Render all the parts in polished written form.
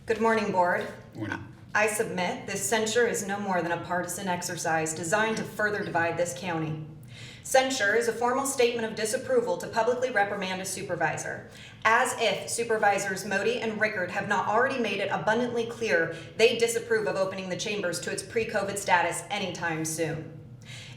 Good morning, Board. Morning. I submit this censure is no more than a partisan exercise designed to further divide this county. Censure is a formal statement of disapproval to publicly reprimand a supervisor, as if Supervisors Modi and Rickard have not already made it abundantly clear they disapprove of opening the chambers to its pre-COVID status anytime soon.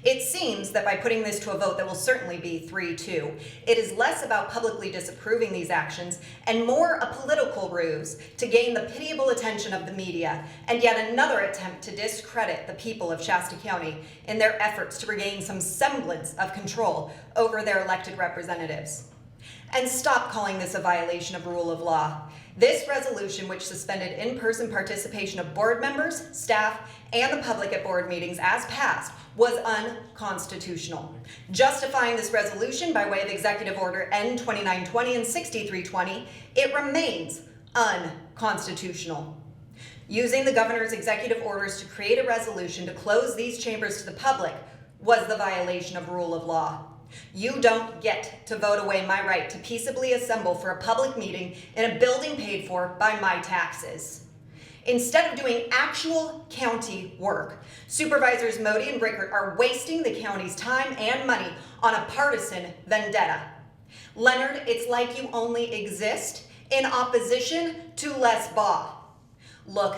It seems that by putting this to a vote that will certainly be 3-2, it is less about publicly disapproving these actions and more a political ruse to gain the pitiable attention of the media, and yet another attempt to discredit the people of Shasta County in their efforts to regain some semblance of control over their elected representatives. And stop calling this a violation of rule of law. This resolution, which suspended in-person participation of board members, staff, and the public at board meetings as passed, was unconstitutional. Justifying this resolution by way of Executive Order N-2920 and 6320, it remains unconstitutional. Using the governor's executive orders to create a resolution to close these chambers to the public was the violation of rule of law. You don't get to vote away my right to peaceably assemble for a public meeting in a building paid for by my taxes. Instead of doing actual county work, Supervisors Modi and Rickard are wasting the county's time and money on a partisan vendetta. Leonard, it's like you only exist in opposition to Les Baugh. Look,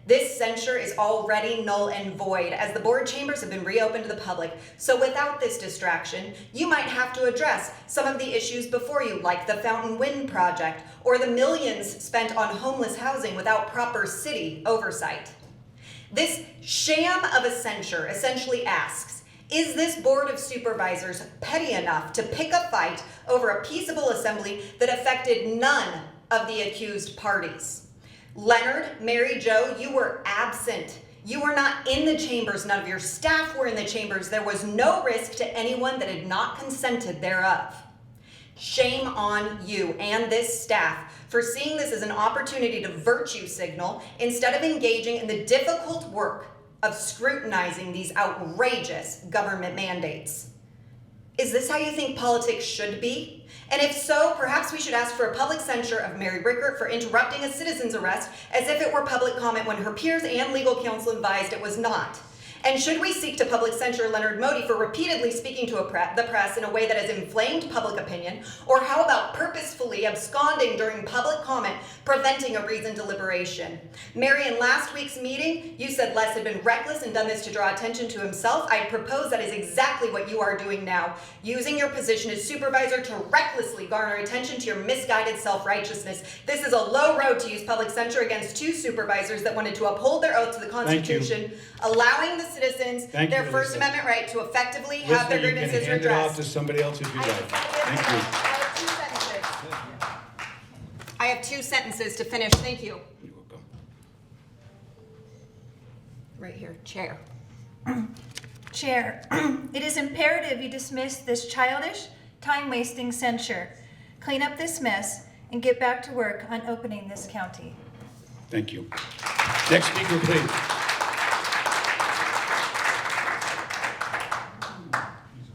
this censure is already null and void as the board chambers have been reopened to the public. So without this distraction, you might have to address some of the issues before you, like the Fountain Wind Project or the millions spent on homeless housing without proper city oversight. This sham of a censure essentially asks, is this Board of Supervisors petty enough to pick a fight over a peaceable assembly that affected none of the accused parties? Leonard, Mary Jo, you were absent. You were not in the chambers. None of your staff were in the chambers. There was no risk to anyone that had not consented thereof. Shame on you and this staff for seeing this as an opportunity to virtue signal instead of engaging in the difficult work of scrutinizing these outrageous government mandates. Is this how you think politics should be? And if so, perhaps we should ask for a public censure of Mary Rickard for interrupting a citizen's arrest as if it were public comment when her peers and legal counsel advised it was not. And should we seek to public censure Leonard Modi for repeatedly speaking to the press in a way that has inflamed public opinion? Or how about purposefully absconding during public comment, preventing a reasoned deliberation? Mary, in last week's meeting, you said Les had been reckless and done this to draw attention to himself. I propose that is exactly what you are doing now, using your position as supervisor to recklessly garner attention to your misguided self-righteousness. This is a low road to use public censure against two supervisors that wanted to uphold their oath to the Constitution, allowing the citizens their First Amendment right to effectively have their grievances redressed. You can hand it off to redressed. somebody else if you like. Thank you. I have two sentences to finish. Thank you. You're welcome. Right here, Chair. Chair, it is imperative you dismiss this childish, time-wasting censure. Clean up this mess and get back to work on opening this county. Thank you. Next speaker, please.